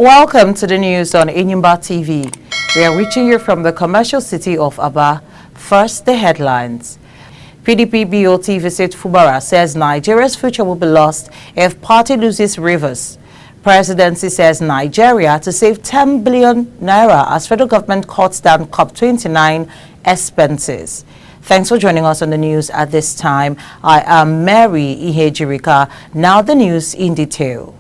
Welcome to the news on Enyimba TV. We are reaching you from the commercial city of Aba. First, the headlines. PDP BOT visit Fubara says Nigeria's future will be lost if party loses Rivers. Presidency says Nigeria to save 10 billion naira as federal government cuts down COP29 expenses. Thanks for joining us on the news at this time. I am Mary Ihejirika. Now the news in detail.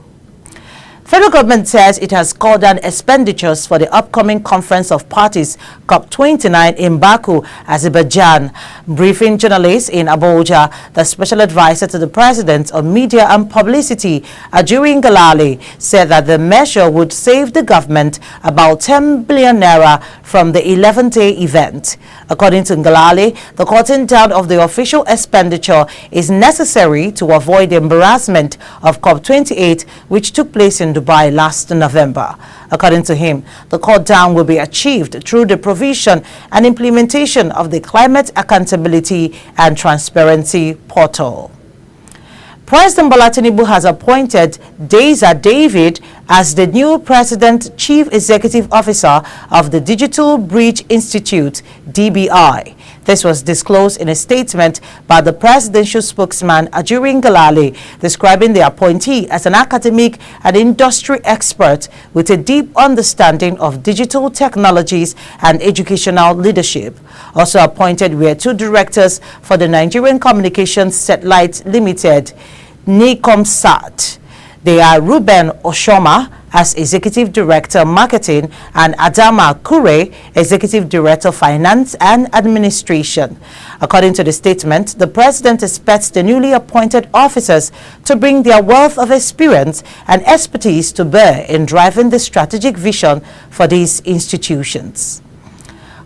Federal government says it has called down expenditures for the upcoming Conference of Parties COP29 in Baku, Azerbaijan. Briefing journalists in Abuja, the special advisor to the president on media and publicity, Ngalale, said that the measure would save the government about 10 billion naira from the 11-day event. According to Ngalale, the cutting down of the official expenditure is necessary to avoid the embarrassment of COP28, which took place in Dubai last November. According to him, the cut down will be achieved through the provision and implementation of the Climate Accountability and Transparency Portal. President Bola Tinubu has appointed Deza David as the new President Chief Executive Officer of the Digital Bridge Institute, DBI. This was disclosed in a statement by the presidential spokesman, Ngalale, describing the appointee as an academic and industry expert with a deep understanding of digital technologies and educational leadership. Also appointed were two directors for the Nigerian Communications Satellite Limited, NICOMSAT. They are Ruben Oshoma as Executive Director Marketing and Adama Kure, Executive Director Finance and Administration. According to the statement, the President expects the newly appointed officers to bring their wealth of experience and expertise to bear in driving the strategic vision for these institutions.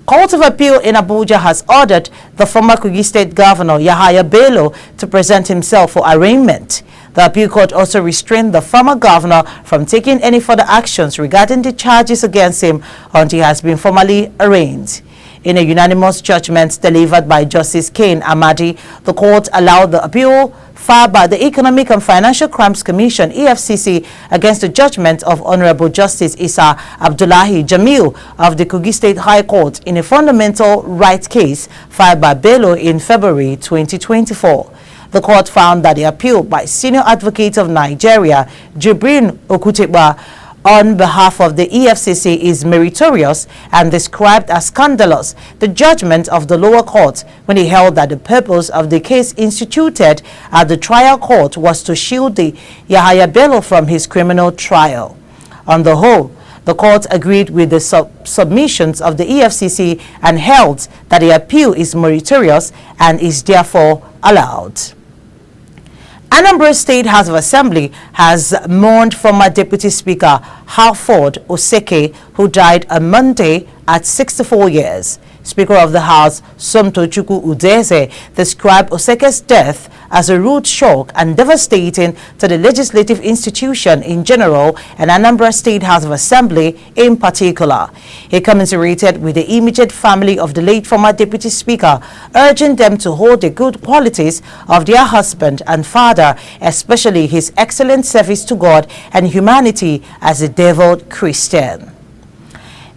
Court of Appeal in Abuja has ordered the former Kogi State Governor Yahaya Bello to present himself for arraignment. The appeal court also restrained the former governor from taking any further actions regarding the charges against him until he has been formally arraigned. In a unanimous judgment delivered by Justice Cain Amadi, the court allowed the appeal filed by the Economic and Financial Crimes Commission (EFCC) against the judgment of Honorable Justice Isa Abdullahi Jamil of the Kogi State High Court in a fundamental right case filed by Bello in February 2024. The court found that the appeal by Senior Advocate of Nigeria, Jibrin Okuteba, on behalf of the EFCC is meritorious and described as scandalous the judgment of the lower court when he held that the purpose of the case instituted at the trial court was to shield the Yahaya Bello from his criminal trial. On the whole, the court agreed with the submissions of the EFCC and held that the appeal is meritorious and is therefore allowed. Anambra State House of Assembly has mourned former Deputy Speaker Halford Oseke, who died on Monday at 64 years. Speaker of the House, Somtochukwu Udeze, described Oseke's death as a rude shock and devastating to the legislative institution in general and Anambra State House of Assembly in particular. He commiserated with the immediate family of the late former Deputy Speaker, urging them to hold the good qualities of their husband and father, especially his excellent service to God and humanity as a devout Christian.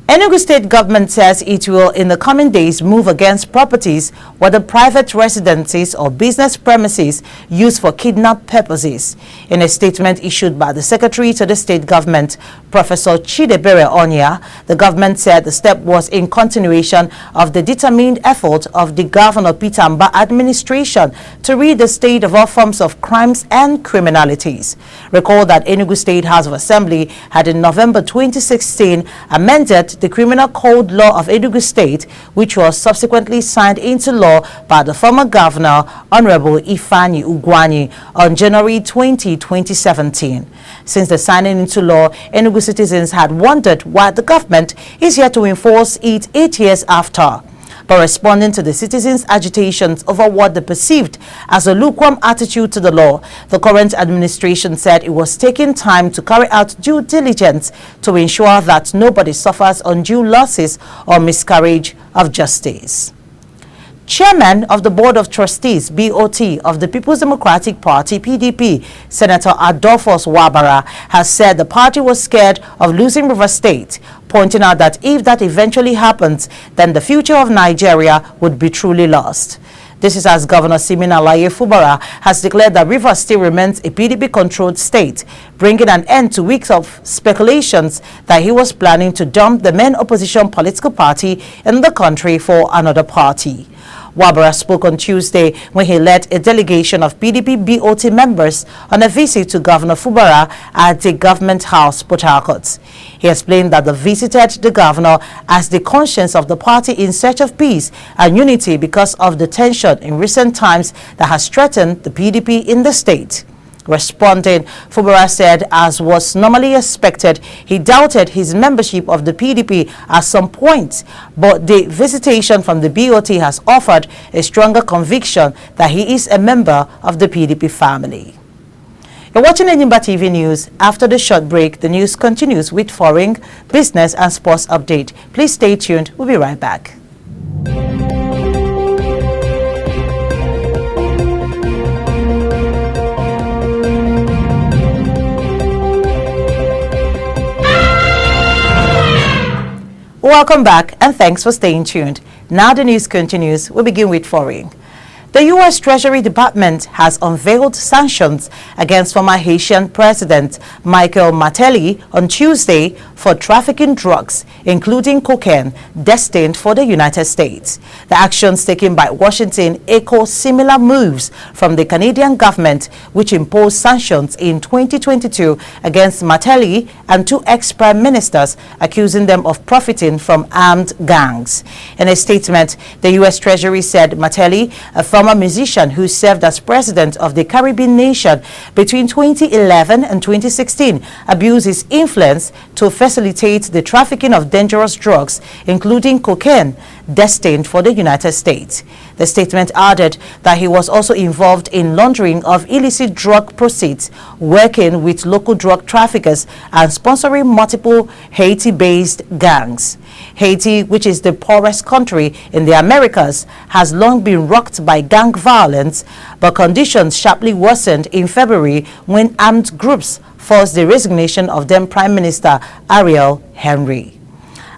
Enugu State government says it will in the coming days move against properties, whether private residences or business premises used for kidnap purposes. In a statement issued by the Secretary to the state government, Professor Chidebere Onya, the government said the step was in continuation of the determined effort of the Governor Peter Mba administration to rid the state of all forms of crimes and criminalities. Recall that Enugu State House of Assembly had in November 2016 amended the Criminal Code Law of Enugu State, which was subsequently signed into law by the former governor, Honorable Ifeanyi Ugwuanyi, on January 20, 2017. Since the signing into law, Enugu citizens had wondered why the government is here to enforce it 8 years after. But responding to the citizens' agitations over what they perceived as a lukewarm attitude to the law, the current administration said it was taking time to carry out due diligence to ensure that nobody suffers undue losses or miscarriage of justice. Chairman of the Board of Trustees, BOT, of the People's Democratic Party, PDP, Senator Adolphus Wabara, has said the party was scared of losing Rivers State, pointing out that if that eventually happens, then the future of Nigeria would be truly lost. This is as Governor Siminalayi Fubara has declared that Rivers still remains a PDP-controlled state, bringing an end to weeks of speculations that he was planning to dump the main opposition political party in the country for another party. Wabara spoke on Tuesday when he led a delegation of PDP BOT members on a visit to Governor Fubara at the Government House, Port Harcourt. He explained that they visited the governor as the conscience of the party in search of peace and unity because of the tension in recent times that has threatened the PDP in the state. Responding, Fubara said, as was normally expected, he doubted his membership of the PDP at some point, but the visitation from the BOT has offered a stronger conviction that he is a member of the PDP family. You're watching Enyimba TV News. After the short break, the news continues with foreign, business and sports update. Please stay tuned. We'll be right back. Welcome back and thanks for staying tuned. Now the news continues. We'll begin with foreign. The U.S. Treasury Department has unveiled sanctions against former Haitian President Michel Martelly on Tuesday for trafficking drugs, including cocaine, destined for the United States. The actions taken by Washington echo similar moves from the Canadian government, which imposed sanctions in 2022 against Martelly and two ex-prime ministers, accusing them of profiting from armed gangs. In a statement, the U.S. Treasury said Martelly, a former musician who served as president of the Caribbean nation between 2011 and 2016, abused his influence to facilitate the trafficking of dangerous drugs, including cocaine, destined for the United States. The statement added that he was also involved in laundering of illicit drug proceeds, working with local drug traffickers and sponsoring multiple Haiti-based gangs. Haiti, which is the poorest country in the Americas, has long been rocked by gang violence, but conditions sharply worsened in February when armed groups forced the resignation of then Prime Minister Ariel Henry.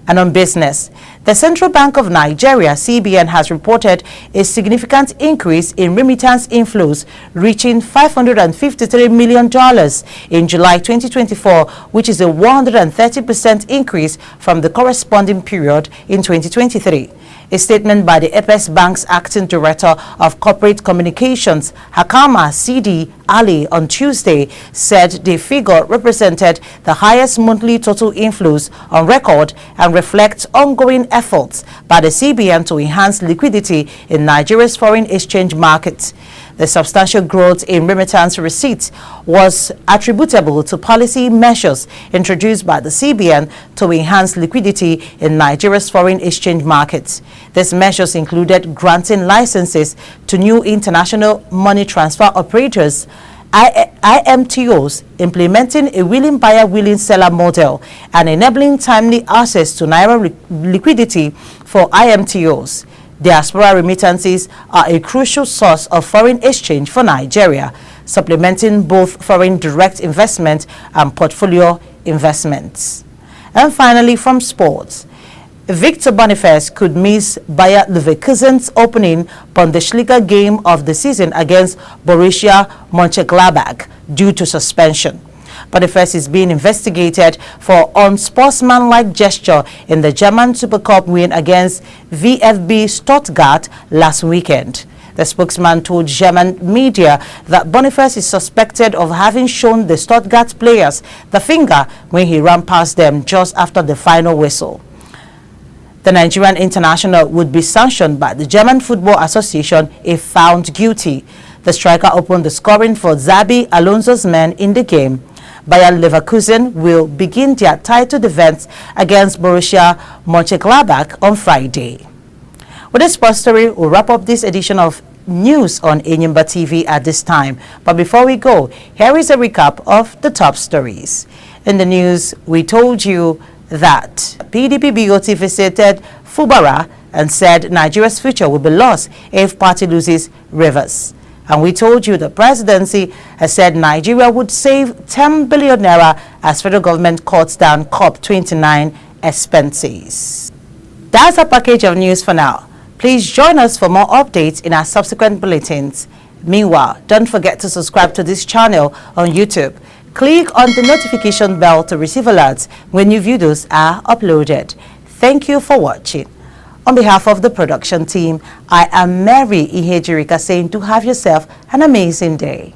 And on business, the Central Bank of Nigeria, CBN, has reported a significant increase in remittance inflows, reaching $553 million in July 2024, which is a 130% increase from the corresponding period in 2023. A statement by the Apex Bank's acting director of corporate communications, Hakama Sidi Ali, on Tuesday said the figure represented the highest monthly total inflows on record and reflects ongoing efforts by the CBN to enhance liquidity in Nigeria's foreign exchange market. The substantial growth in remittance receipts was attributable to policy measures introduced by the CBN to enhance liquidity in Nigeria's foreign exchange markets. These measures included granting licenses to new international money transfer operators, IMTOs, implementing a willing buyer, willing seller model, and enabling timely access to naira liquidity for IMTOs. Diaspora remittances are a crucial source of foreign exchange for Nigeria, supplementing both foreign direct investment and portfolio investments. And finally, from sports, Victor Boniface could miss Bayer Leverkusen's opening Bundesliga game of the season against Borussia Mönchengladbach due to suspension. Boniface is being investigated for unsportsmanlike gesture in the German Super Cup win against VfB Stuttgart last weekend. The spokesman told German media that Boniface is suspected of having shown the Stuttgart players the finger when he ran past them just after the final whistle. The Nigerian international would be sanctioned by the German Football Association if found guilty. The striker opened the scoring for Xabi Alonso's men in the game. Bayer Leverkusen will begin their title defense against Borussia Mönchengladbach on Friday. With this sports story, we'll wrap up this edition of news on Enyimba TV at this time. But before we go, here is a recap of the top stories. In the news, we told you that PDP BOT visited Fubara and said Nigeria's future will be lost if party loses Rivers. And we told you the presidency has said Nigeria would save 10 billion naira as federal government cuts down COP29 expenses. That's a package of news for now. Please join us for more updates in our subsequent bulletins. Meanwhile, don't forget to subscribe to this channel on YouTube. Click on the notification bell to receive alerts when new videos are uploaded. Thank you for watching. On behalf of the production team, I am Mary Ihejirika saying to have yourself an amazing day.